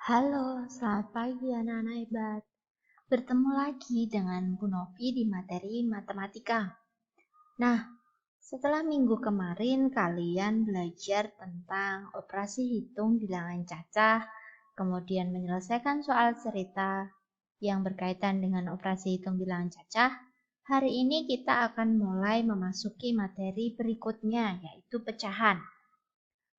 Halo, selamat pagi anak-anak hebat. Bertemu lagi dengan Bu Novi di materi matematika. Nah, setelah minggu kemarin kalian belajar tentang operasi hitung bilangan cacah, kemudian menyelesaikan soal cerita yang berkaitan dengan operasi hitung bilangan cacah. Hari ini kita akan mulai memasuki materi berikutnya, yaitu pecahan.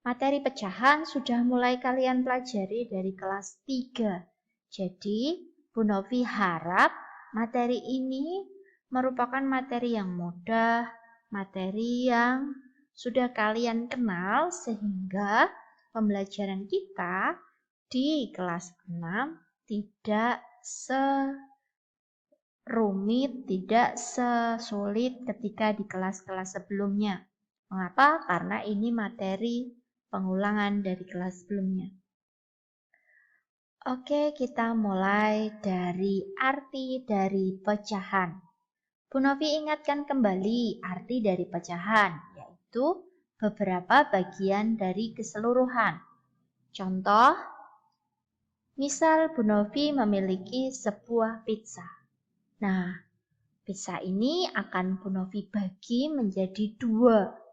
Materi pecahan sudah mulai kalian pelajari dari kelas 3. Jadi, Bu Novi harap materi ini merupakan materi yang mudah, materi yang sudah kalian kenal sehingga pembelajaran kita di kelas 6 tidak serumit, tidak sesulit ketika di kelas-kelas sebelumnya. Mengapa? Karena ini materi pengulangan dari kelas sebelumnya. Oke, kita mulai dari arti dari pecahan. Bu Novi ingatkan kembali arti dari pecahan, yaitu beberapa bagian dari keseluruhan. Contoh, misal Bu Novi memiliki sebuah pizza. Nah, pizza ini akan Bu Novi bagi menjadi 2.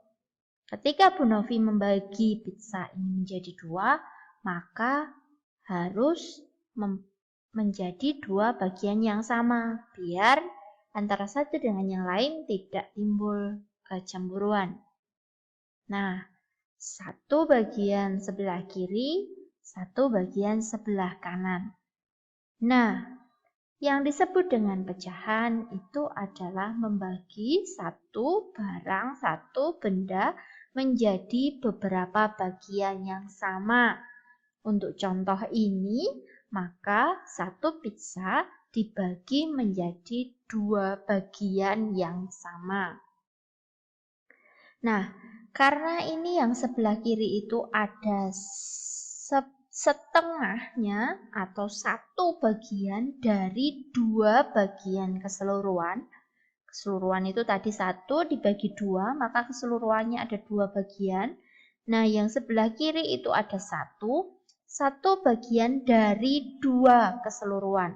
Ketika Bu Novi membagi pizza ini menjadi 2, maka harus menjadi 2 bagian yang sama, biar antara satu dengan yang lain tidak timbul kecemburuan. Nah, satu bagian sebelah kiri, satu bagian sebelah kanan. Nah, yang disebut dengan pecahan itu adalah membagi satu barang, satu benda menjadi beberapa bagian yang sama. Untuk contoh ini, maka satu pizza dibagi menjadi 2 bagian yang sama. Nah, karena ini yang sebelah kiri itu ada setengahnya atau satu bagian dari 2 bagian keseluruhan. Keseluruhan itu tadi 1 dibagi 2, maka keseluruhannya ada 2 bagian. Nah, yang sebelah kiri itu ada 1 bagian dari 2 keseluruhan.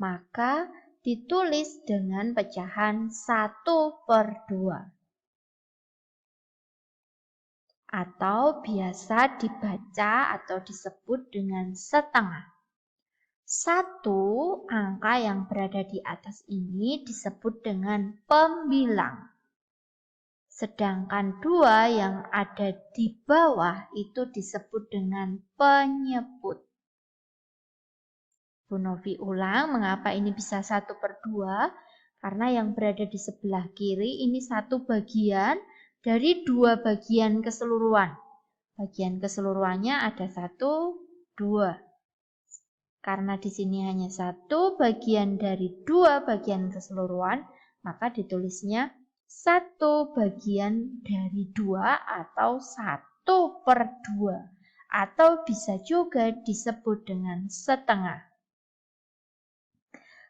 Maka ditulis dengan pecahan 1/2. Atau biasa dibaca atau disebut dengan setengah. 1 angka yang berada di atas ini disebut dengan pembilang. Sedangkan 2 yang ada di bawah itu disebut dengan penyebut. Bu Novi ulang, mengapa ini bisa 1/2? Karena yang berada di sebelah kiri ini 1 bagian dari 2 bagian keseluruhan. Bagian keseluruhannya ada 1, 2. Karena di sini hanya 1 bagian dari 2 bagian keseluruhan, maka ditulisnya 1 bagian dari 2 atau 1/2. Atau bisa juga disebut dengan setengah.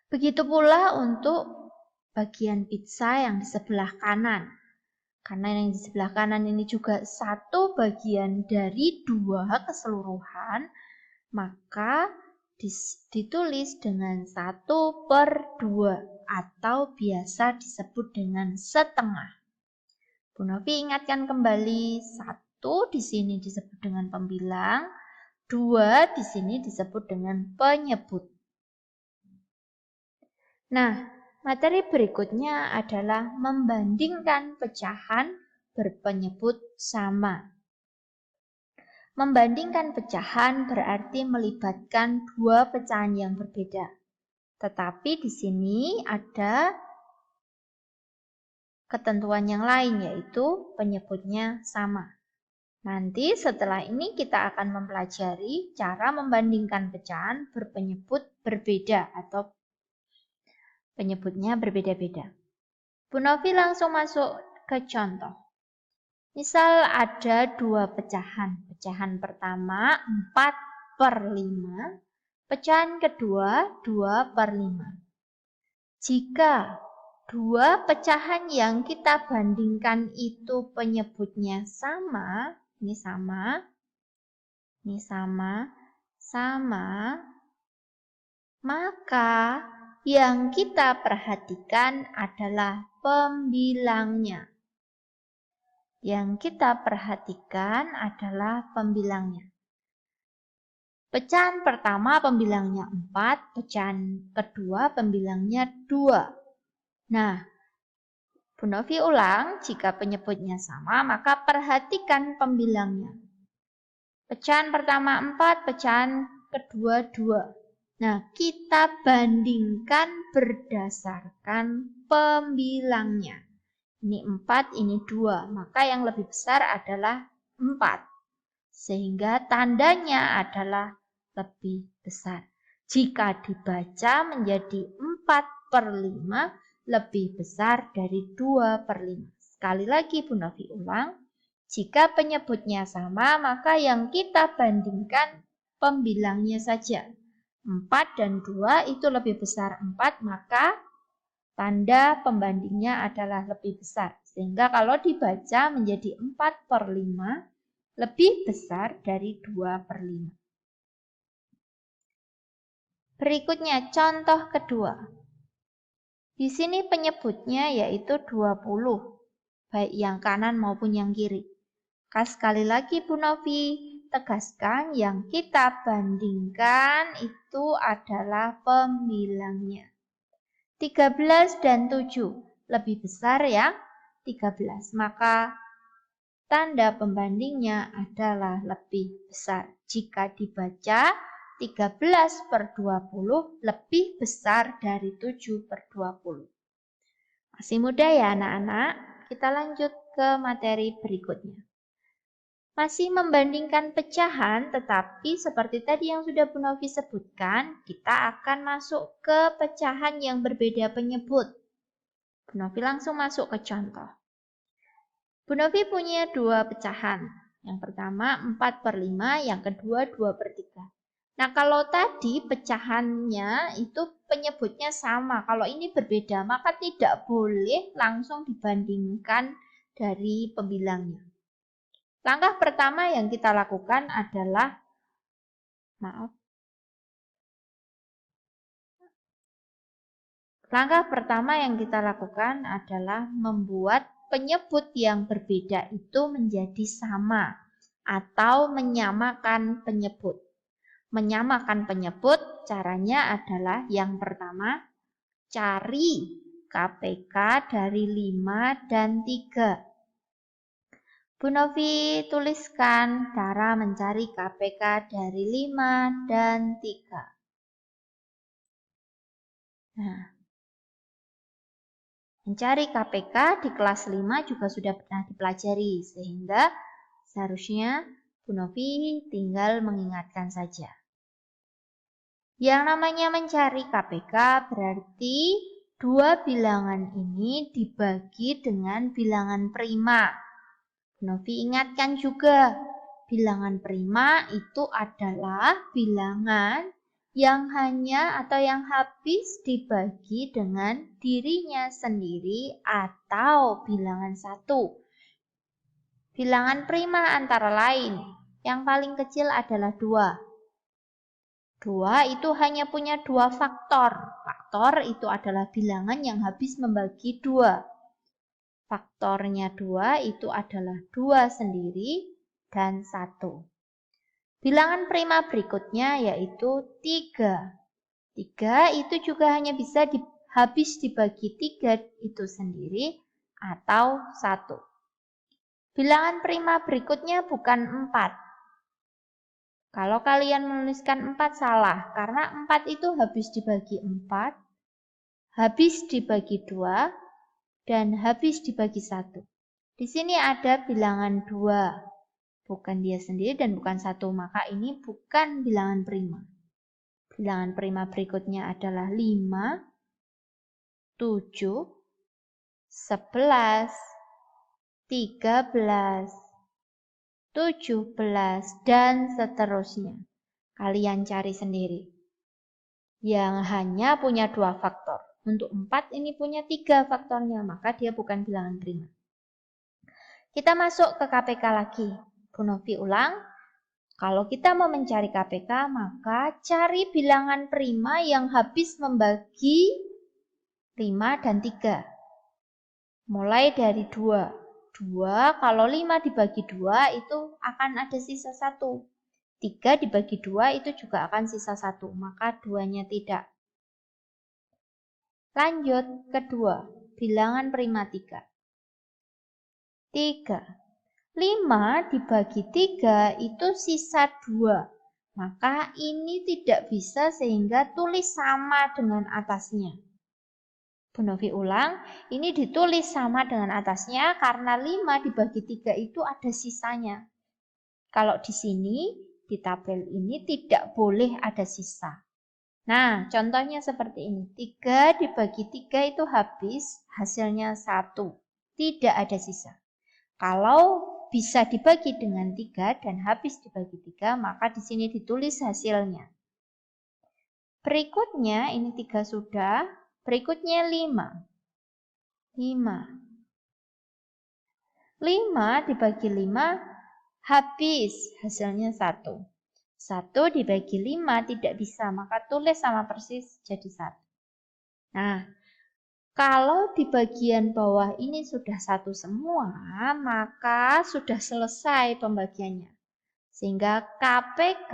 Begitu pula untuk bagian pizza yang di sebelah kanan. Karena yang di sebelah kanan ini juga 1 bagian dari 2 keseluruhan, maka ditulis dengan 1/2 atau biasa disebut dengan setengah. Bu Novi ingatkan kembali, 1 di sini disebut dengan pembilang, 2 di sini disebut dengan penyebut. Nah, materi berikutnya adalah membandingkan pecahan berpenyebut sama. Membandingkan pecahan berarti melibatkan 2 pecahan yang berbeda. Tetapi di sini ada ketentuan yang lain, yaitu penyebutnya sama. Nanti setelah ini kita akan mempelajari cara membandingkan pecahan berpenyebut berbeda atau penyebutnya berbeda-beda. Bu Novi langsung masuk ke contoh. Misal ada 2 pecahan. Pecahan pertama 4/5. Pecahan kedua 2/5. Jika 2 pecahan yang kita bandingkan itu penyebutnya sama, ini sama, sama, maka yang kita perhatikan adalah pembilangnya. Yang kita perhatikan adalah pembilangnya. Pecahan pertama pembilangnya 4, pecahan kedua pembilangnya 2. Nah, Bu Novi ulang, jika penyebutnya sama, maka perhatikan pembilangnya. Pecahan pertama 4, pecahan kedua 2. Nah, kita bandingkan berdasarkan pembilangnya. Ini 4, ini 2. Maka yang lebih besar adalah 4. Sehingga tandanya adalah lebih besar. Jika dibaca menjadi 4/5 lebih besar dari 2/5. Sekali lagi Bu Novi ulang, jika penyebutnya sama maka yang kita bandingkan pembilangnya saja. 4 dan 2 itu lebih besar 4, maka tanda pembandingnya adalah lebih besar. Sehingga kalau dibaca menjadi 4/5 lebih besar dari 2/5. Berikutnya contoh kedua. Di sini penyebutnya yaitu 20, baik yang kanan maupun yang kiri. Sekali lagi Bu Novi tegaskan yang kita bandingkan itu adalah pembilangnya. 13 dan 7 lebih besar ya, 13. Maka tanda pembandingnya adalah lebih besar. Jika dibaca 13/20 lebih besar dari 7/20. Masih mudah ya anak-anak? Kita lanjut ke materi berikutnya. Masih membandingkan pecahan, tetapi seperti tadi yang sudah Bu Novi sebutkan, kita akan masuk ke pecahan yang berbeda penyebut. Bu Novi langsung masuk ke contoh. Bu Novi punya 2 pecahan. Yang pertama 4/5, yang kedua 2/3. Nah, kalau tadi pecahannya itu penyebutnya sama. Kalau ini berbeda, maka tidak boleh langsung dibandingkan dari pembilangnya. Langkah pertama yang kita lakukan adalah membuat penyebut yang berbeda itu menjadi sama atau menyamakan penyebut. Menyamakan penyebut caranya adalah yang pertama, cari KPK dari 5 dan 3. Bu Novi tuliskan cara mencari KPK dari 5 dan 3. Nah, mencari KPK di kelas 5 juga sudah pernah dipelajari, sehingga seharusnya Bu Novi tinggal mengingatkan saja. Yang namanya mencari KPK berarti dua bilangan ini dibagi dengan bilangan prima. Bu Novi ingatkan juga, bilangan prima itu adalah bilangan yang hanya atau yang habis dibagi dengan dirinya sendiri atau bilangan satu. Bilangan prima antara lain, yang paling kecil adalah 2. 2 itu hanya punya 2 faktor. Faktor itu adalah bilangan yang habis membagi 2. Faktornya 2 itu adalah 2 sendiri dan 1. Bilangan prima berikutnya yaitu 3. 3 itu juga hanya bisa habis dibagi 3 itu sendiri atau 1. Bilangan prima berikutnya bukan 4. Kalau kalian menuliskan 4 salah, karena 4 itu habis dibagi 4, habis dibagi 2, dan habis dibagi 1. Di sini ada bilangan 2. Bukan dia sendiri dan bukan 1, maka ini bukan bilangan prima. Bilangan prima berikutnya adalah 5, 7, 11, 13, 17, dan seterusnya. Kalian cari sendiri. Yang hanya punya 2 faktor. Untuk 4 ini punya 3 faktornya, maka dia bukan bilangan prima. Kita masuk ke KPK lagi. Bu Novi ulang. Kalau kita mau mencari KPK, maka cari bilangan prima yang habis membagi 5 dan 3. Mulai dari 2. 2, kalau 5 dibagi 2 itu akan ada sisa 1. 3 dibagi 2 itu juga akan sisa 1, maka 2-nya tidak. Lanjut, kedua, bilangan prima 3. 3. 5 dibagi 3 itu sisa 2. Maka ini tidak bisa sehingga tulis sama dengan atasnya. Bu Novi ulang, ini ditulis sama dengan atasnya karena 5 dibagi 3 itu ada sisanya. Kalau di sini, di tabel ini tidak boleh ada sisa. Nah, contohnya seperti ini. 3 dibagi 3 itu habis, hasilnya 1. Tidak ada sisa. Kalau bisa dibagi dengan 3 dan habis dibagi 3, maka di sini ditulis hasilnya. Berikutnya, ini 3 sudah. Berikutnya 5. 5 dibagi 5 habis, hasilnya 1. 1 dibagi 5 tidak bisa, maka tulis sama persis jadi 1. Nah, kalau di bagian bawah ini sudah 1 semua, maka sudah selesai pembagiannya. Sehingga KPK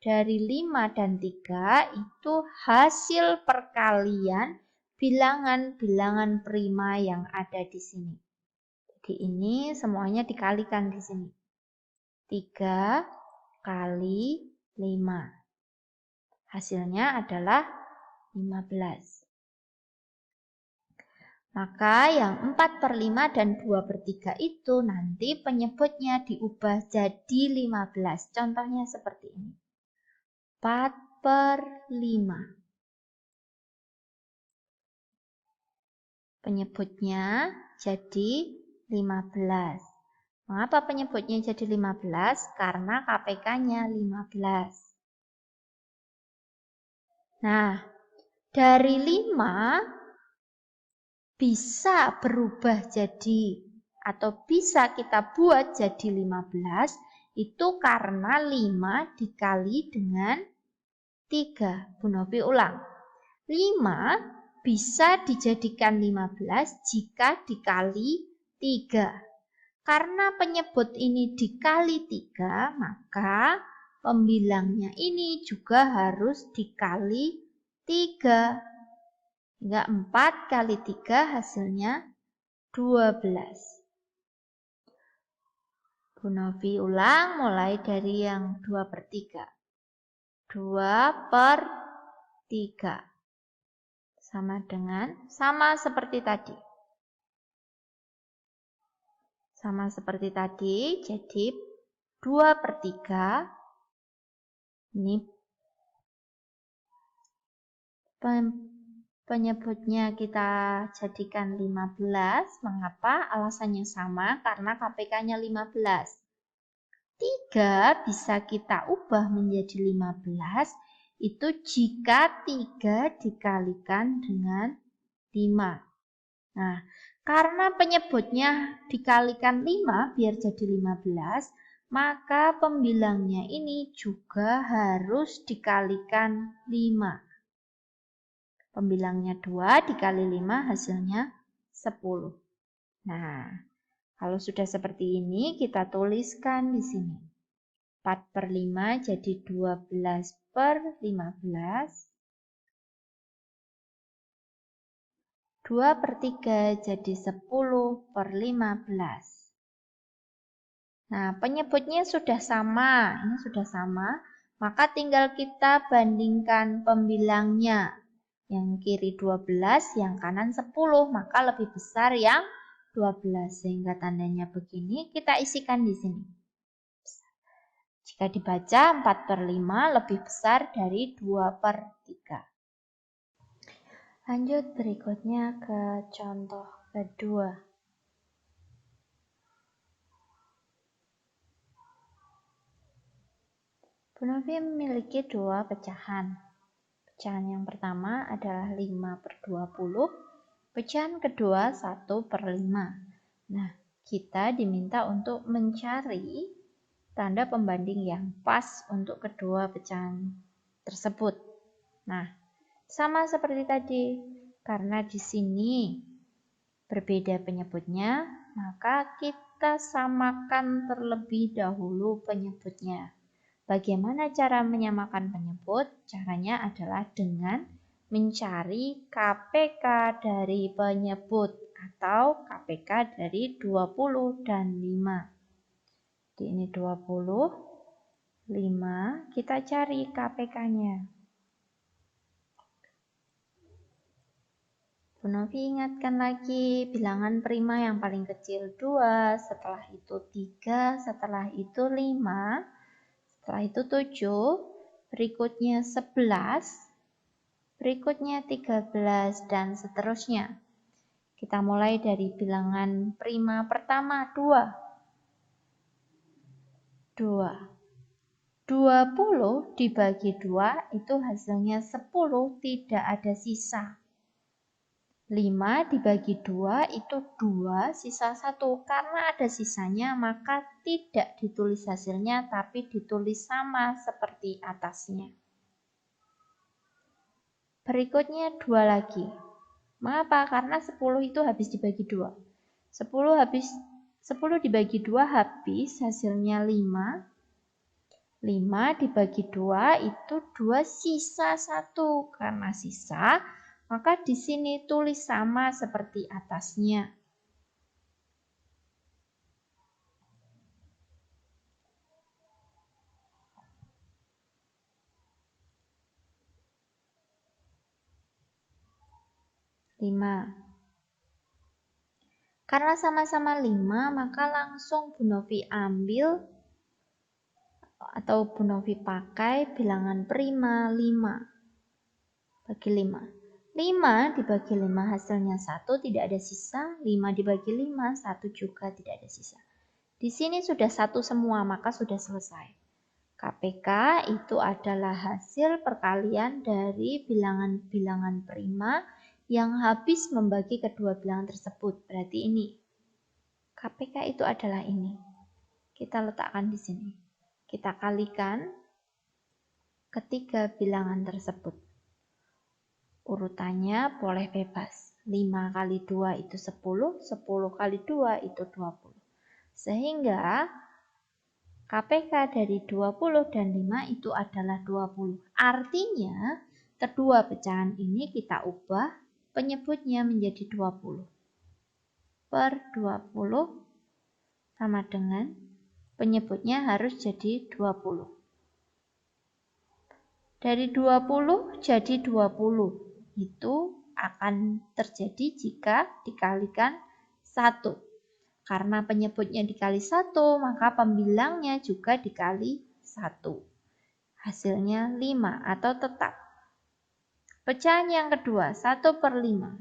dari 5 dan 3 itu hasil perkalian bilangan-bilangan prima yang ada di sini. Jadi ini semuanya dikalikan di sini. 3 kali 5. Hasilnya adalah 15. Maka yang 4/5 dan 2/3 itu nanti penyebutnya diubah jadi 15. Contohnya seperti ini. 4/5. Penyebutnya jadi 15. Mengapa penyebutnya jadi 15? Karena KPK-nya 15. Nah, dari 5 bisa berubah jadi atau bisa kita buat jadi 15 itu karena 5 dikali dengan 3. Bu Novi ulang. 5 bisa dijadikan 15 jika dikali 3. Karena penyebut ini dikali 3, maka pembilangnya ini juga harus dikali 3. Hingga 4 kali 3 hasilnya 12. Bu Novi ulang mulai dari yang 2/3. 2/3. Sama seperti tadi. Sama seperti tadi, jadi 2/3. Ini penyebutnya kita jadikan 15. Mengapa? Alasannya sama karena KPK-nya 15. 3 bisa kita ubah menjadi 15 itu jika 3 dikalikan dengan 5. Nah, karena penyebutnya dikalikan 5 biar jadi 15, maka pembilangnya ini juga harus dikalikan 5. Pembilangnya 2 dikali 5 hasilnya 10. Nah, kalau sudah seperti ini kita tuliskan di sini. 4/5 jadi 12/15. 2/3 jadi 10/15. Nah, penyebutnya sudah sama. Ini sudah sama. Maka tinggal kita bandingkan pembilangnya. Yang kiri 12, yang kanan 10, maka lebih besar yang 12. Sehingga tandanya begini, kita isikan di sini. Jika dibaca 4/5 lebih besar dari 2/3. Lanjut berikutnya ke contoh kedua. Bu Novi memiliki 2 pecahan. Pecahan yang pertama adalah 5/20, pecahan kedua 1/5. Nah, kita diminta untuk mencari tanda pembanding yang pas untuk kedua pecahan tersebut. Nah, sama seperti tadi, karena di sini berbeda penyebutnya, maka kita samakan terlebih dahulu penyebutnya. Bagaimana cara menyamakan penyebut? Caranya adalah dengan mencari KPK dari penyebut atau KPK dari 20 dan 5. Ini 20, 5, kita cari KPK-nya. Bu Novi ingatkan lagi, bilangan prima yang paling kecil 2, setelah itu 3, setelah itu 5, setelah itu 7, berikutnya 11, berikutnya 13, dan seterusnya. Kita mulai dari bilangan prima pertama 2. 20 dibagi 2 itu hasilnya 10, tidak ada sisa. 5 dibagi 2 itu 2, sisa 1. Karena ada sisanya, maka tidak ditulis hasilnya, tapi ditulis sama seperti atasnya. Berikutnya 2 lagi. Mengapa? Karena 10 itu habis dibagi 2. 10 dibagi 2 habis, hasilnya 5. 5 dibagi 2 itu 2, sisa 1. Karena sisa, maka di sini tulis sama seperti atasnya. Karena sama-sama 5, maka langsung Bu Novi ambil atau Bu Novi pakai bilangan prima 5 bagi 5. 5 dibagi 5 hasilnya 1, tidak ada sisa. 5 dibagi 5, 1 juga tidak ada sisa. Di sini sudah 1 semua, maka sudah selesai. KPK itu adalah hasil perkalian dari bilangan-bilangan prima yang habis membagi kedua bilangan tersebut. Berarti ini. KPK itu adalah ini. Kita letakkan di sini. Kita kalikan ketiga bilangan tersebut. Urutannya boleh bebas. 5 kali 2 itu 10, 10 kali 2 itu 20. Sehingga KPK dari 20 dan 5 itu adalah 20. Artinya, kedua pecahan ini kita ubah penyebutnya menjadi 20. Per 20 sama dengan penyebutnya harus jadi 20. Dari 20 jadi 20. Itu akan terjadi jika dikalikan 1. Karena penyebutnya dikali 1, maka pembilangnya juga dikali 1. Hasilnya 5 atau tetap. Pecahan yang kedua, 1 per 5.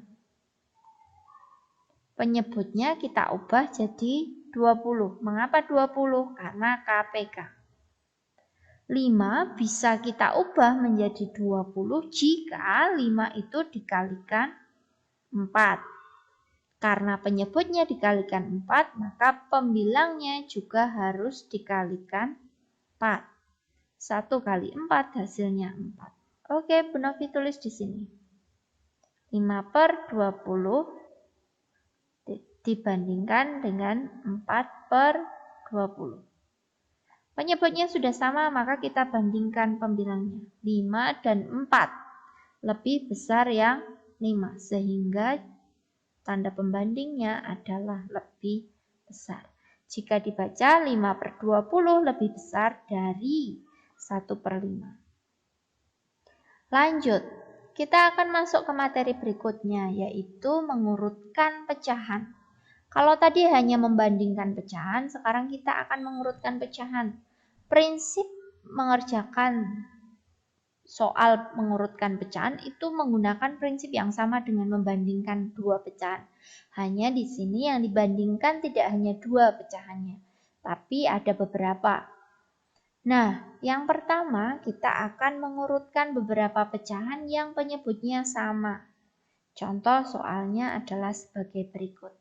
Penyebutnya kita ubah jadi 20. Mengapa 20? Karena KPK. 5 bisa kita ubah menjadi 20 jika 5 itu dikalikan 4. Karena penyebutnya dikalikan 4, maka pembilangnya juga harus dikalikan 4. 1 kali 4 hasilnya 4. Oke, Bu Novi tulis di sini. 5 per 20 dibandingkan dengan 4 per 20. Penyebutnya sudah sama, maka kita bandingkan pembilangnya. 5 dan 4 lebih besar yang 5, sehingga tanda pembandingnya adalah lebih besar. Jika dibaca 5 per 20 lebih besar dari 1 per 5. Lanjut, kita akan masuk ke materi berikutnya, yaitu mengurutkan pecahan. Kalau tadi hanya membandingkan pecahan, sekarang kita akan mengurutkan pecahan. Prinsip mengerjakan soal mengurutkan pecahan itu menggunakan prinsip yang sama dengan membandingkan dua pecahan. Hanya di sini yang dibandingkan tidak hanya dua pecahannya, tapi ada beberapa. Nah, yang pertama kita akan mengurutkan beberapa pecahan yang penyebutnya sama. Contoh soalnya adalah sebagai berikut.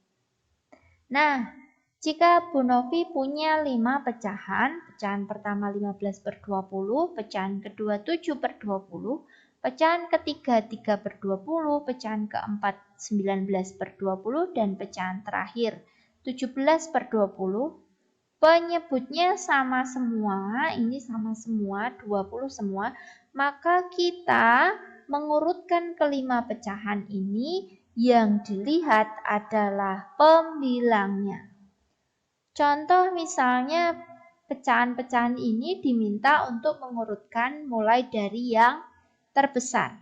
Nah, Jika Bu Novi punya 5 pecahan, pecahan pertama 15/20, pecahan kedua 7/20, pecahan ketiga 3/20, pecahan keempat 19/20, dan pecahan terakhir 17/20, penyebutnya sama semua, ini sama semua, 20 semua, maka kita mengurutkan kelima pecahan ini, yang dilihat adalah pembilangnya. Contoh misalnya pecahan-pecahan ini diminta untuk mengurutkan mulai dari yang terbesar.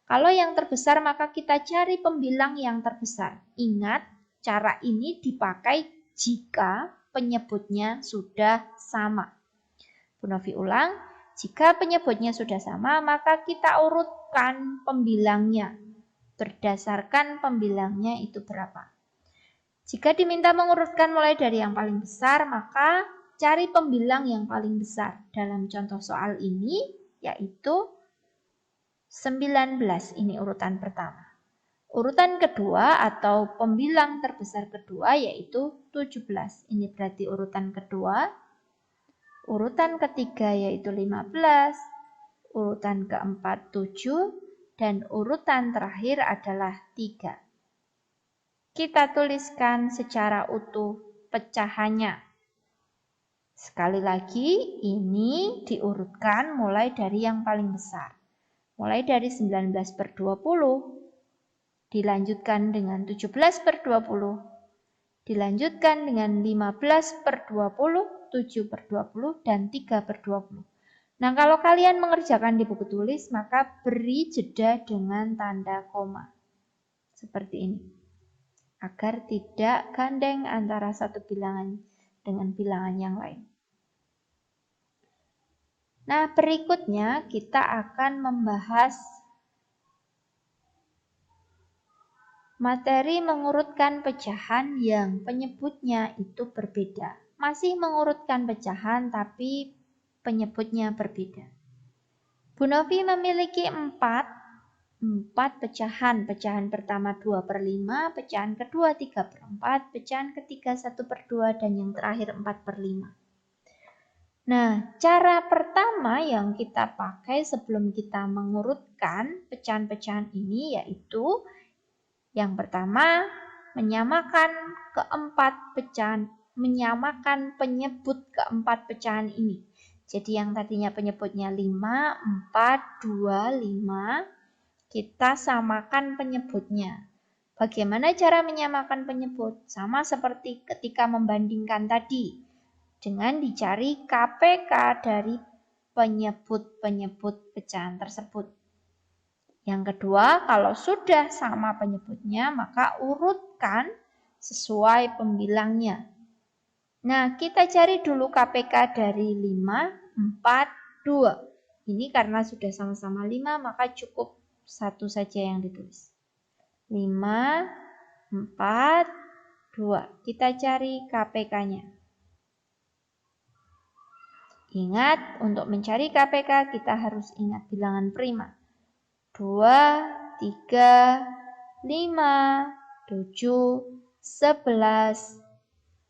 Kalau yang terbesar maka kita cari pembilang yang terbesar. Ingat, cara ini dipakai jika penyebutnya sudah sama. Bu Novi ulang, jika penyebutnya sudah sama maka kita urutkan pembilangnya. Berdasarkan pembilangnya itu berapa. Jika diminta mengurutkan mulai dari yang paling besar, maka cari pembilang yang paling besar. Dalam contoh soal ini, yaitu 19. Ini urutan pertama. Urutan kedua atau pembilang terbesar kedua yaitu 17. Ini berarti urutan kedua. Urutan ketiga yaitu 15. Urutan keempat 7. Dan urutan terakhir adalah 3. Kita tuliskan secara utuh pecahannya. Sekali lagi, ini diurutkan mulai dari yang paling besar. Mulai dari 19/20, dilanjutkan dengan 17/20, dilanjutkan dengan 15/20, 7/20, dan 3/20. Nah, kalau kalian mengerjakan di buku tulis, maka beri jeda dengan tanda koma. Seperti ini. Agar tidak gandeng antara satu bilangan dengan bilangan yang lain. Nah, berikutnya kita akan membahas materi mengurutkan pecahan yang penyebutnya itu berbeda. Masih mengurutkan pecahan tapi penyebutnya berbeda. Bu Novi memiliki 4 pecahan. Pecahan pertama 2/5, pecahan kedua 3/4, pecahan ketiga 1/2, dan yang terakhir 4/5. Nah, cara pertama yang kita pakai sebelum kita mengurutkan pecahan-pecahan ini yaitu yang pertama menyamakan penyebut keempat pecahan ini. Jadi yang tadinya penyebutnya 5, 4, 2, 5, kita samakan penyebutnya. Bagaimana cara menyamakan penyebut? Sama seperti ketika membandingkan tadi. Dengan dicari KPK dari penyebut-penyebut pecahan tersebut. Yang kedua, kalau sudah sama penyebutnya, maka urutkan sesuai pembilangnya. Nah, kita cari dulu KPK dari 5, 4, 2. Ini karena sudah sama-sama 5, maka cukup satu saja yang ditulis. 5, 4, 2. Kita cari KPK-nya. Ingat, untuk mencari KPK kita harus ingat bilangan prima. 2, 3, 5, 7, 11,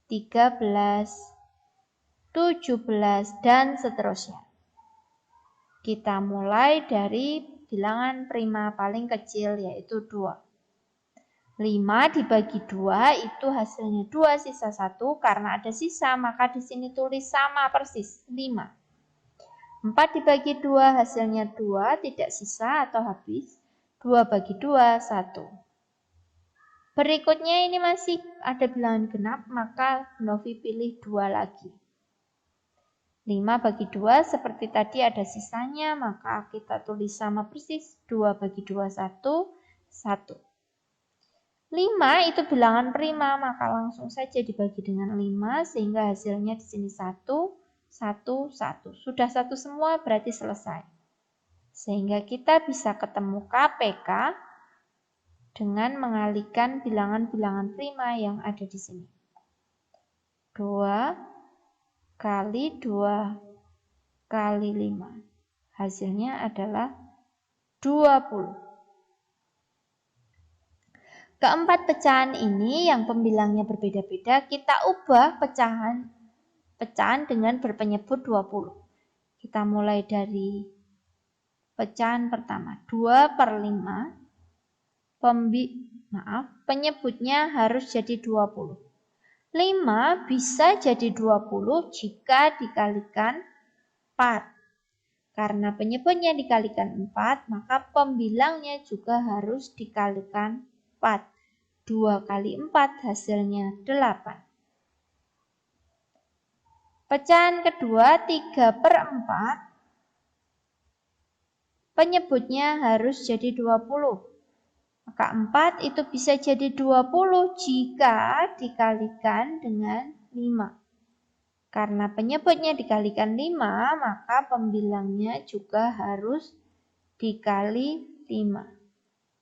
13, 17, dan seterusnya. Kita mulai dari bilangan prima paling kecil yaitu 2. 5 dibagi 2 itu hasilnya 2 sisa 1. Karena ada sisa maka di sini tulis sama persis 5. 4 dibagi 2 hasilnya 2, tidak sisa atau habis. 2 bagi 2, 1. Berikutnya ini masih ada bilangan genap, maka Novi pilih 2 lagi. 5 bagi 2 seperti tadi ada sisanya, maka kita tulis sama persis. 2 bagi 2, 1, 1. 5 itu bilangan prima, maka langsung saja dibagi dengan 5 sehingga hasilnya di sini 1, 1, 1. Sudah 1 semua berarti selesai. Sehingga kita bisa ketemu KPK dengan mengalihkan bilangan-bilangan prima yang ada di sini. 2 kali 2 kali 5. Hasilnya adalah 20. Keempat pecahan ini yang pembilangnya berbeda-beda, kita ubah pecahan dengan berpenyebut 20. Kita mulai dari pecahan pertama, 2/5. Penyebutnya harus jadi 20. 5 bisa jadi 20 jika dikalikan 4. Karena penyebutnya dikalikan 4, maka pembilangnya juga harus dikalikan 4. 2 kali 4 hasilnya 8. Pecahan kedua, 3/4. Penyebutnya harus jadi 20. Maka 4 itu bisa jadi 20 jika dikalikan dengan 5. Karena penyebutnya dikalikan 5, maka pembilangnya juga harus dikali 5.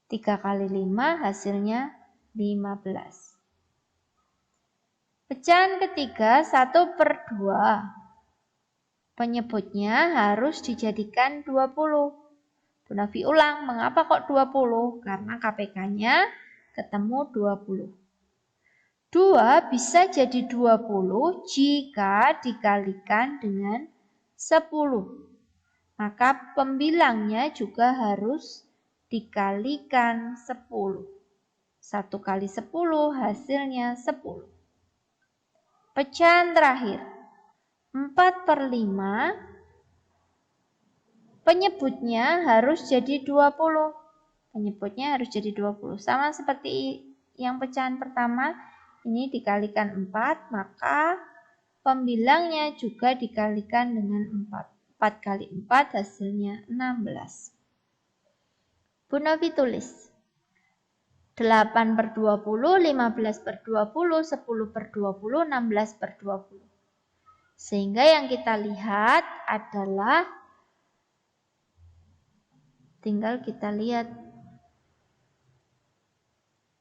3 kali 5 hasilnya 15. Pecahan ketiga, 1/2. Penyebutnya harus dijadikan 20. Bu Novi ulang, mengapa kok 20? Karena KPK-nya ketemu 20. 2 bisa jadi 20 jika dikalikan dengan 10. Maka pembilangnya juga harus dikalikan 10. 1 kali 10 hasilnya 10. Pecahan terakhir, 4/5. Penyebutnya harus jadi 20. Penyebutnya harus jadi 20. Sama seperti yang pecahan pertama, ini dikalikan 4, maka pembilangnya juga dikalikan dengan 4. 4 kali 4 hasilnya 16. Bu Novi tulis 8/20, 15/20, 10/20, 16/20. Sehingga yang kita lihat adalah tinggal kita lihat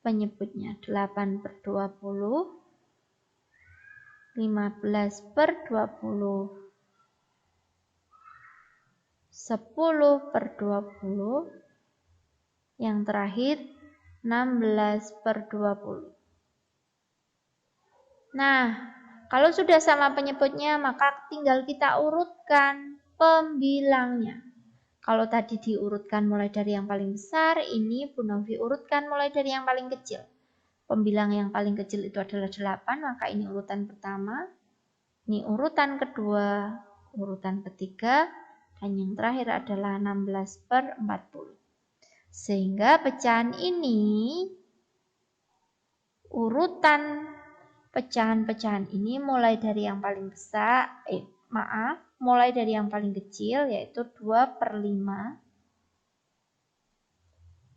penyebutnya 8/20, 15/20, 10/20, yang terakhir 16/20. Nah, kalau sudah sama penyebutnya maka tinggal kita urutkan pembilangnya. Kalau tadi diurutkan mulai dari yang paling besar, ini Bu Novi urutkan mulai dari yang paling kecil. Pembilang yang paling kecil itu adalah 8, maka ini urutan pertama. Ini urutan kedua, urutan ketiga, dan yang terakhir adalah 16/40. Sehingga pecahan ini, urutan pecahan-pecahan ini mulai dari yang paling besar, mulai dari yang paling kecil yaitu 2/5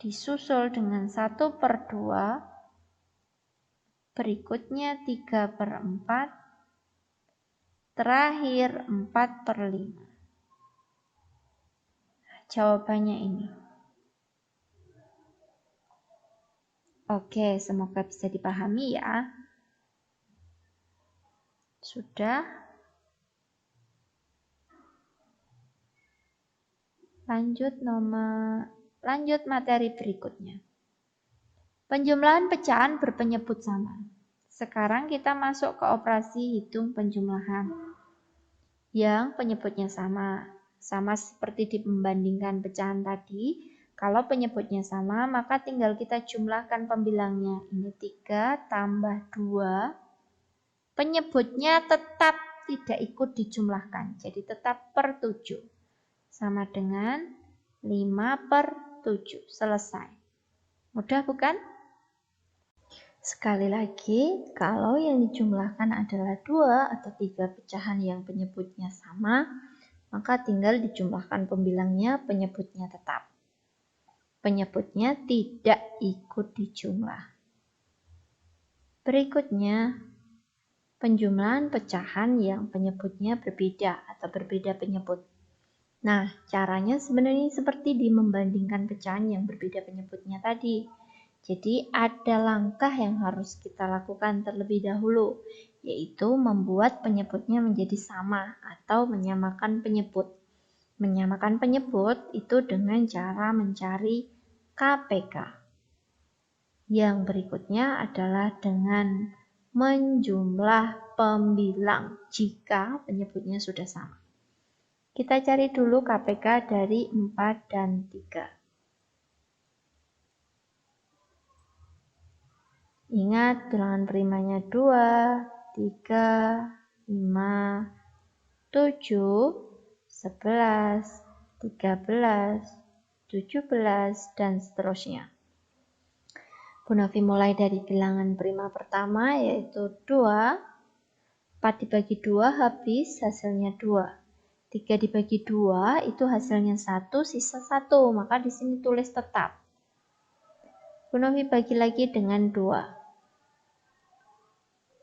disusul dengan 1/2, berikutnya 3/4, terakhir 4/5. Jawabannya ini. Oke, semoga bisa dipahami ya. Sudah? Lanjut materi berikutnya. Penjumlahan pecahan berpenyebut sama. Sekarang kita masuk ke operasi hitung penjumlahan yang penyebutnya sama. Sama seperti membandingkan pecahan tadi. Kalau penyebutnya sama, maka tinggal kita jumlahkan pembilangnya. Ini 3 tambah 2. Penyebutnya tetap tidak ikut dijumlahkan. Jadi tetap per 7. Sama dengan 5/7. Selesai. Mudah bukan? Sekali lagi, kalau yang dijumlahkan adalah 2 atau 3 pecahan yang penyebutnya sama, maka tinggal dijumlahkan pembilangnya, penyebutnya tetap. Penyebutnya tidak ikut dijumlah. Berikutnya, penjumlahan pecahan yang penyebutnya berbeda atau berbeda penyebut. Nah, caranya sebenarnya seperti membandingkan pecahan yang berbeda penyebutnya tadi. Jadi ada langkah yang harus kita lakukan terlebih dahulu, yaitu membuat penyebutnya menjadi sama atau menyamakan penyebut. Menyamakan penyebut itu dengan cara mencari KPK. Yang berikutnya adalah dengan menjumlah pembilang jika penyebutnya sudah sama. Kita cari dulu KPK dari 4 dan 3. Ingat bilangan primanya 2, 3, 5, 7, 11, 13, 17, dan seterusnya. Bu Novi mulai dari bilangan prima pertama yaitu 2, 4 dibagi 2 habis hasilnya 2. 3 dibagi 2 itu hasilnya 1, sisa 1, maka di sini tulis tetap. Bu Novi bagi lagi dengan 2.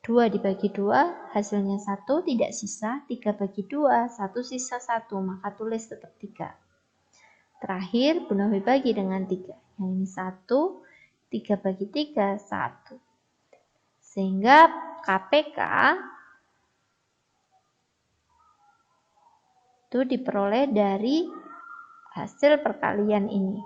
2 dibagi 2 hasilnya 1, tidak sisa. 3 bagi 2, 1 sisa 1, maka tulis tetap 3. Terakhir Bu Novi bagi dengan 3. Yang ini 1, 3 bagi 3, 1. Sehingga KPK itu diperoleh dari hasil perkalian ini.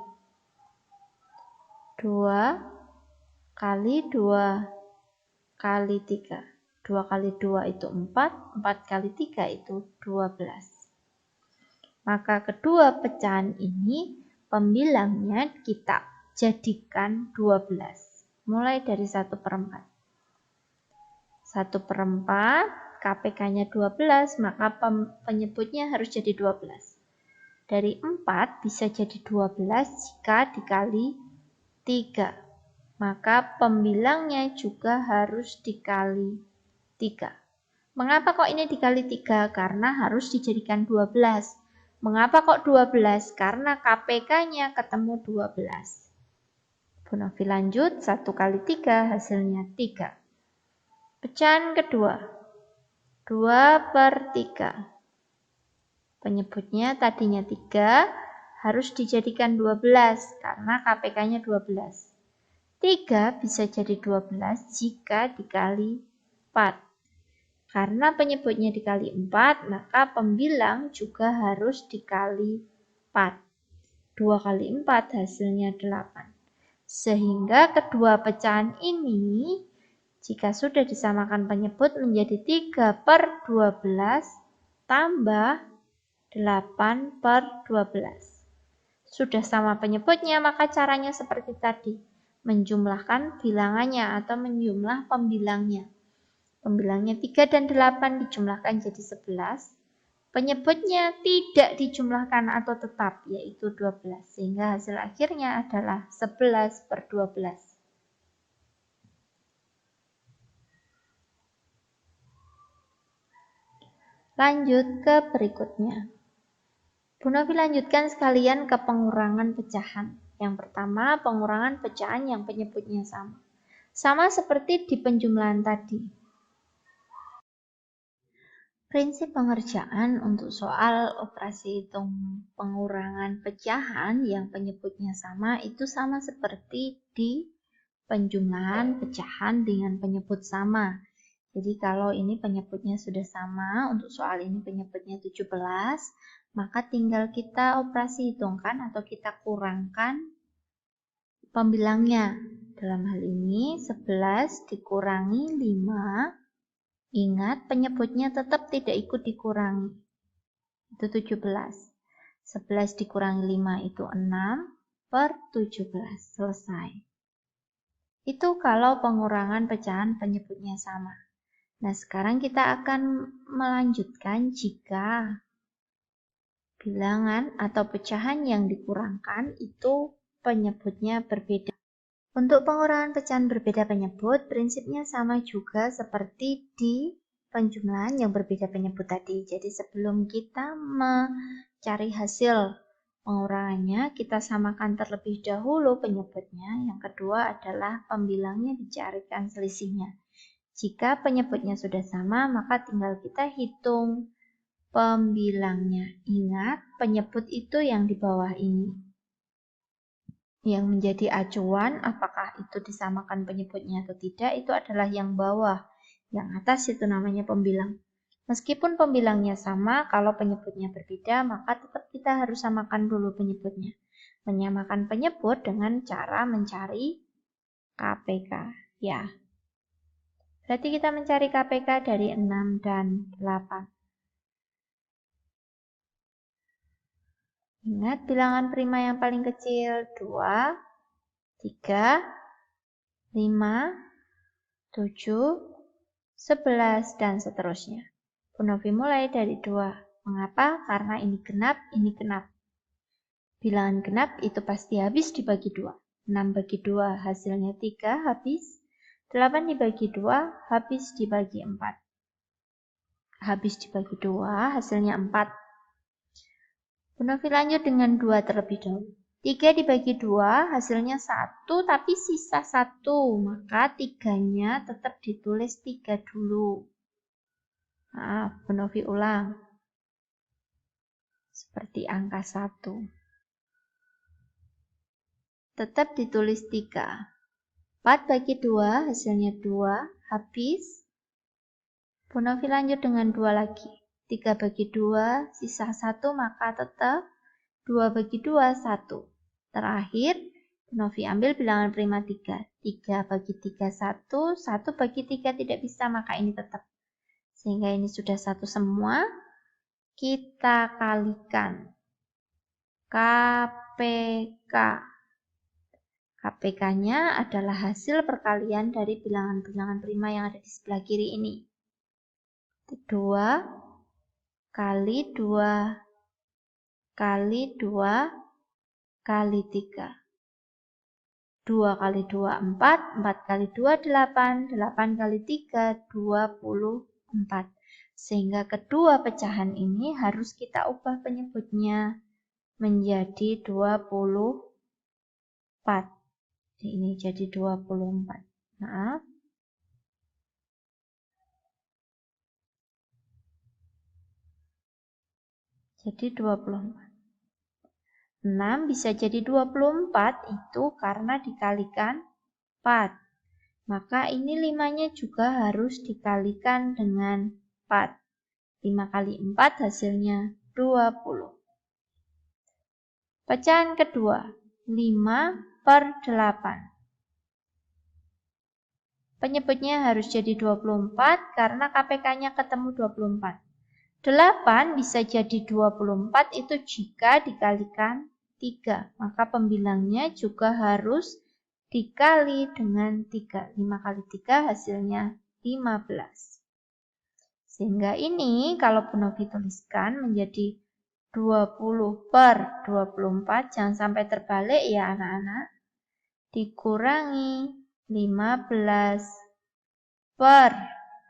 2 kali 2 kali 3. 2 kali 2 itu 4, 4 kali 3 itu 12. Maka kedua pecahan ini pembilangnya kita jadikan 12. Mulai dari 1/4. 1/4, KPK-nya 12, maka penyebutnya harus jadi 12. Dari 4 bisa jadi 12 jika dikali 3. Maka pembilangnya juga harus dikali 3. Mengapa kok ini dikali 3? Karena harus dijadikan 12. Mengapa kok 12? Karena KPK-nya ketemu 12. Bu Novi lanjut, 1 kali 3 hasilnya 3. Pecahan kedua, 2/3. Penyebutnya tadinya 3, harus dijadikan 12 karena KPK-nya 12. 3 bisa jadi 12 jika dikali 4. Karena penyebutnya dikali 4, maka pembilang juga harus dikali 4. 2 kali 4 hasilnya 8. Sehingga kedua pecahan ini, jika sudah disamakan penyebut menjadi 3/12 tambah 8/12. Sudah sama penyebutnya, maka caranya seperti tadi. Menjumlahkan bilangannya atau menjumlah pembilangnya. Pembilangnya 3 dan 8 dijumlahkan jadi 11. Penyebutnya tidak dijumlahkan atau tetap, yaitu 12. Sehingga hasil akhirnya adalah 11/12. Lanjut ke berikutnya. Bu Novi lanjutkan sekalian ke pengurangan pecahan. Yang pertama, pengurangan pecahan yang penyebutnya sama. Sama seperti di penjumlahan tadi. Prinsip pengerjaan untuk soal operasi hitung pengurangan pecahan yang penyebutnya sama itu sama seperti di penjumlahan pecahan dengan penyebut sama. Jadi kalau ini penyebutnya sudah sama, untuk soal ini penyebutnya 17, maka tinggal kita operasi hitungkan atau kita kurangkan pembilangnya. Dalam hal ini 11 dikurangi 5, ingat penyebutnya tetap tidak ikut dikurangi. Itu 17. 11 dikurangi 5 itu 6/17. Selesai. Itu kalau pengurangan pecahan penyebutnya sama. Nah, sekarang kita akan melanjutkan jika bilangan atau pecahan yang dikurangkan itu penyebutnya berbeda. Untuk pengurangan pecahan berbeda penyebut, prinsipnya sama juga seperti di penjumlahan yang berbeda penyebut tadi. Jadi sebelum kita mencari hasil pengurangannya, kita samakan terlebih dahulu penyebutnya. Yang kedua adalah pembilangnya dicarikan selisihnya. Jika penyebutnya sudah sama, maka tinggal kita hitung pembilangnya. Ingat, penyebut itu yang di bawah ini. Yang menjadi acuan apakah itu disamakan penyebutnya atau tidak, itu adalah yang bawah. Yang atas itu namanya pembilang. Meskipun pembilangnya sama, kalau penyebutnya berbeda, maka tetap kita harus samakan dulu penyebutnya. Menyamakan penyebut dengan cara mencari KPK. Ya. Berarti kita mencari KPK dari 6 dan 8. Ingat bilangan prima yang paling kecil 2, 3, 5, 7, 11, dan seterusnya. Bu Novi mulai dari 2. Mengapa? Karena ini genap, ini genap. Bilangan genap itu pasti habis dibagi 2. 6 bagi 2 hasilnya 3, habis. 8 dibagi 2, habis dibagi 4. Habis dibagi 2, hasilnya 4. Bu Novi lanjut dengan 2 terlebih dahulu. 3 dibagi 2, hasilnya 1, tapi sisa 1. Maka 3-nya tetap ditulis 3 dulu. Nah, Bu Novi ulang. Seperti angka 1. Tetap ditulis 3. 4 bagi 2, hasilnya 2, habis. Bu Novi lanjut dengan 2 lagi. 3 bagi 2, sisa 1, maka tetap 2 bagi 2, 1. Terakhir, Bu Novi ambil bilangan prima 3. 3 bagi 3, 1. 1 bagi 3 tidak bisa, maka ini tetap. Sehingga ini sudah 1 semua. Kita kalikan. KPK. KPK-nya adalah hasil perkalian dari bilangan-bilangan prima yang ada di sebelah kiri ini. 2 kali 2 kali 2 kali 3. 2 kali 2, 4. 4 kali 2, 8. 8 kali 3, 24. Sehingga kedua pecahan ini harus kita ubah penyebutnya menjadi 24. Ini jadi 24. Maaf. Jadi 24. 6 bisa jadi 24 itu karena dikalikan 4. Maka ini 5-nya juga harus dikalikan dengan 4. 5 kali 4 hasilnya 20. Pecahan kedua, 5 per 8. Penyebutnya harus jadi 24 karena KPK-nya ketemu 24. 8 bisa jadi 24 itu jika dikalikan 3. Maka pembilangnya juga harus dikali dengan 3. 5 kali 3 hasilnya 15. Sehingga ini kalau Bu Novi tuliskan menjadi 20 per 24. Jangan sampai terbalik ya anak-anak. Dikurangi 15 per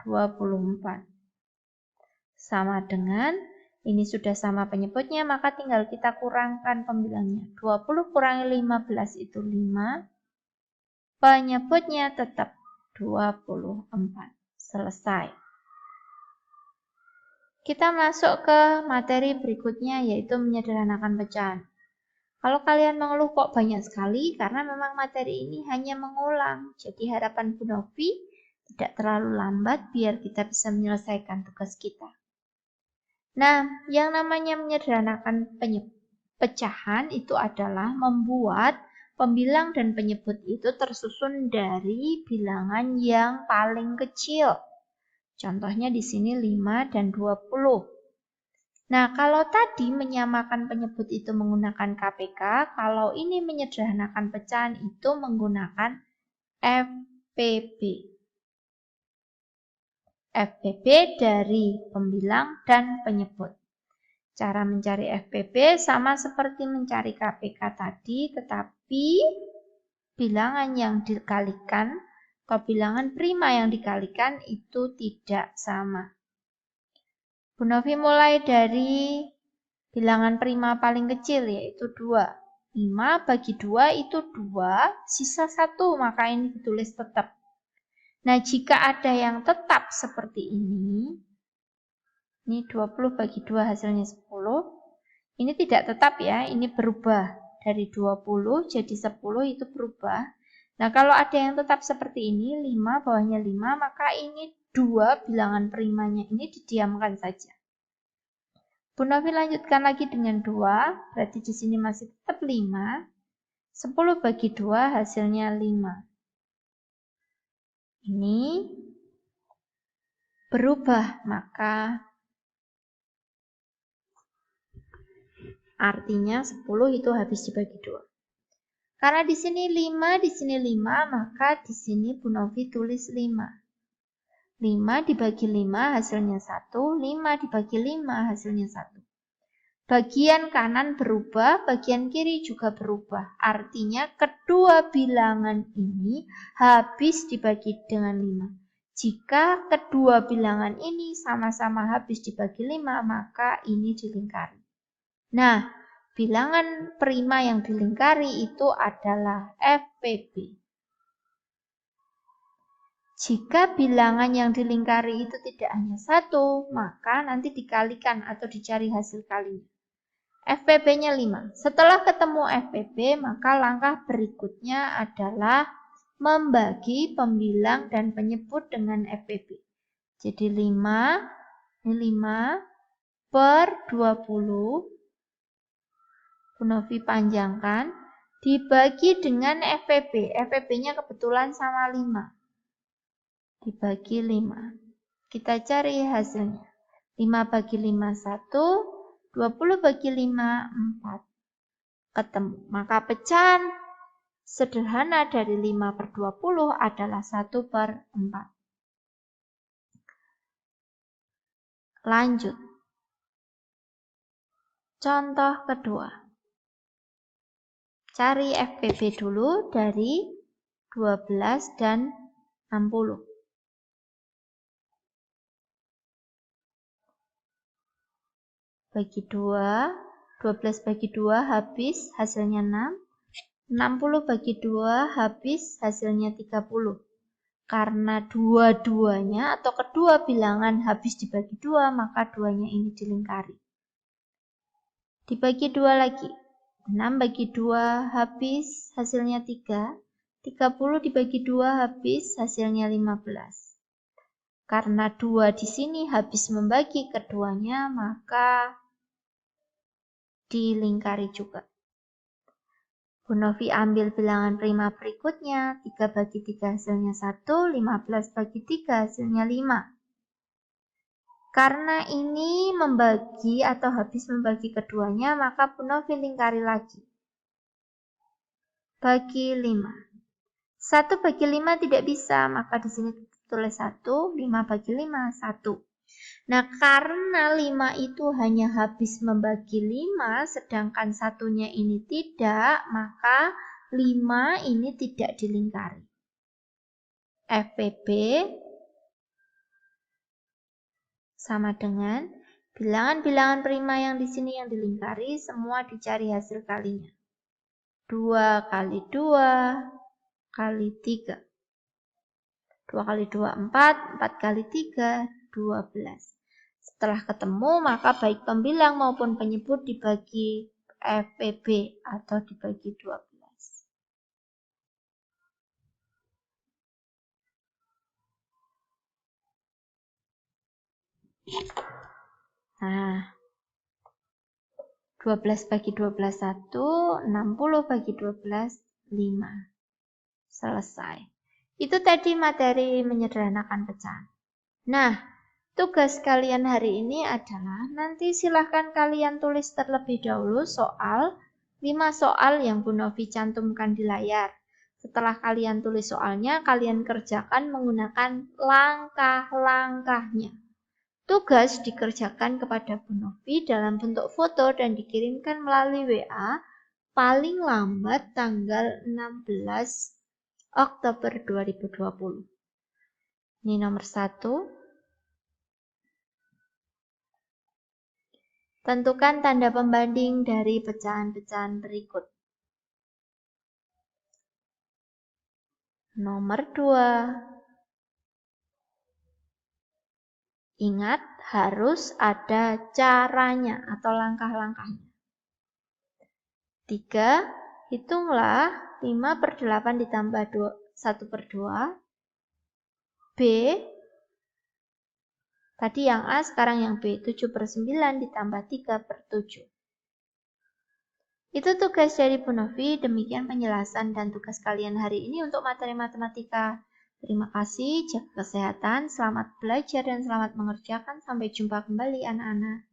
24. Sama dengan, ini sudah sama penyebutnya, maka tinggal kita kurangkan pembilangnya. 20 kurangi 15 itu 5. Penyebutnya tetap 24. Selesai. Kita masuk ke materi berikutnya, yaitu menyederhanakan pecahan. Kalau kalian mengeluh kok banyak sekali, karena memang materi ini hanya mengulang. Jadi harapan Bu Novi tidak terlalu lambat biar kita bisa menyelesaikan tugas kita. Nah, yang namanya menyederhanakan pecahan itu adalah membuat pembilang dan penyebut itu tersusun dari bilangan yang paling kecil. Contohnya di sini 5 dan 20. Nah, kalau tadi menyamakan penyebut itu menggunakan KPK, kalau ini menyederhanakan pecahan itu menggunakan FPB. FPB dari pembilang dan penyebut. Cara mencari FPB sama seperti mencari KPK tadi, tetapi bilangan yang dikalikan atau bilangan prima yang dikalikan itu tidak sama. Bu Novi mulai dari bilangan prima paling kecil yaitu 2. 5 bagi 2 itu 2, sisa 1, maka ini ditulis tetap. Nah, jika ada yang tetap seperti ini 20 bagi 2 hasilnya 10. Ini tidak tetap ya, ini berubah. Dari 20 jadi 10 itu berubah. Nah, kalau ada yang tetap seperti ini, 5 bawahnya 5, maka ini 2 bilangan primanya ini didiamkan saja. Bu Novi lanjutkan lagi dengan 2, berarti di sini masih tetap 5. 10 bagi 2 hasilnya 5. ini berubah, maka artinya 10 itu habis dibagi 2. Karena di sini 5, di sini 5, maka di sini Bu Novi tulis 5. 5 dibagi 5 hasilnya 1, 5 dibagi 5 hasilnya 1. Bagian kanan berubah, bagian kiri juga berubah. Artinya kedua bilangan ini habis dibagi dengan 5. Jika kedua bilangan ini sama-sama habis dibagi 5, maka ini dilingkari. Nah, bilangan prima yang dilingkari itu adalah FPB. Jika bilangan yang dilingkari itu tidak hanya 1, maka nanti dikalikan atau dicari hasil kalinya. FPB-nya 5. Setelah ketemu FPB, maka langkah berikutnya adalah membagi pembilang dan penyebut dengan FPB. Jadi 5, ini 5 per 20, Bu Novi panjangkan, dibagi dengan FPB. FPB-nya kebetulan sama 5. Dibagi 5. Kita cari hasilnya. 5 bagi 5, 1. 20 bagi 5, 4. Ketemu. Maka pecahan sederhana dari 5 per 20 adalah 1 per 4. Lanjut. Contoh kedua. Cari FPB dulu dari 12 dan 60. Bagi 2, 12 bagi 2 habis, hasilnya 6. 60 bagi 2 habis, hasilnya 30. Karena dua-duanya atau kedua bilangan habis dibagi 2, maka duanya ini dilingkari. Dibagi 2 lagi. 6 bagi 2 habis, hasilnya 3. 30 dibagi 2 habis, hasilnya 15. Karena 2 di sini habis membagi keduanya, maka dilingkari juga. Bu Novi ambil bilangan prima berikutnya, 3 bagi 3 hasilnya 1, 15 bagi 3 hasilnya 5. Karena ini membagi atau habis membagi keduanya, maka Bu Novi lingkari lagi. Bagi 5. 1 bagi 5 tidak bisa, maka di sini tulis 1, 5 bagi 5, 1. Nah, karena 5 itu hanya habis membagi 5, sedangkan satunya ini tidak, maka 5 ini tidak dilingkari. FPB sama dengan bilangan-bilangan prima yang di sini yang dilingkari, semua dicari hasil kalinya. 2 kali 2 kali 3. 2 kali 2, 4, 4 kali 3, 12. Setelah ketemu, maka baik pembilang maupun penyebut dibagi FPB atau dibagi 12. Nah, 12 bagi 12, 1, 60 bagi 12, 5. Selesai. Itu tadi materi menyederhanakan pecahan. Nah, tugas kalian hari ini adalah nanti silahkan kalian tulis terlebih dahulu 5 soal yang Bu Novi cantumkan di layar. Setelah kalian tulis soalnya, kalian kerjakan menggunakan langkah-langkahnya. Tugas dikerjakan kepada Bu Novi dalam bentuk foto dan dikirimkan melalui WA paling lambat tanggal 16 Oktober 2020. Ini nomor 1. Tentukan tanda pembanding dari pecahan-pecahan berikut. Nomor 2. Ingat, harus ada caranya atau langkah-langkahnya. 3. Hitunglah 5 per 8 ditambah 1 per 2. B. Tadi yang A, sekarang yang B. 7 per 9 ditambah 3 per 7. Itu tugas dari Bu Novi. Demikian penjelasan dan tugas kalian hari ini untuk materi matematika. Terima kasih, jaga kesehatan, selamat belajar, dan selamat mengerjakan. Sampai jumpa kembali anak-anak.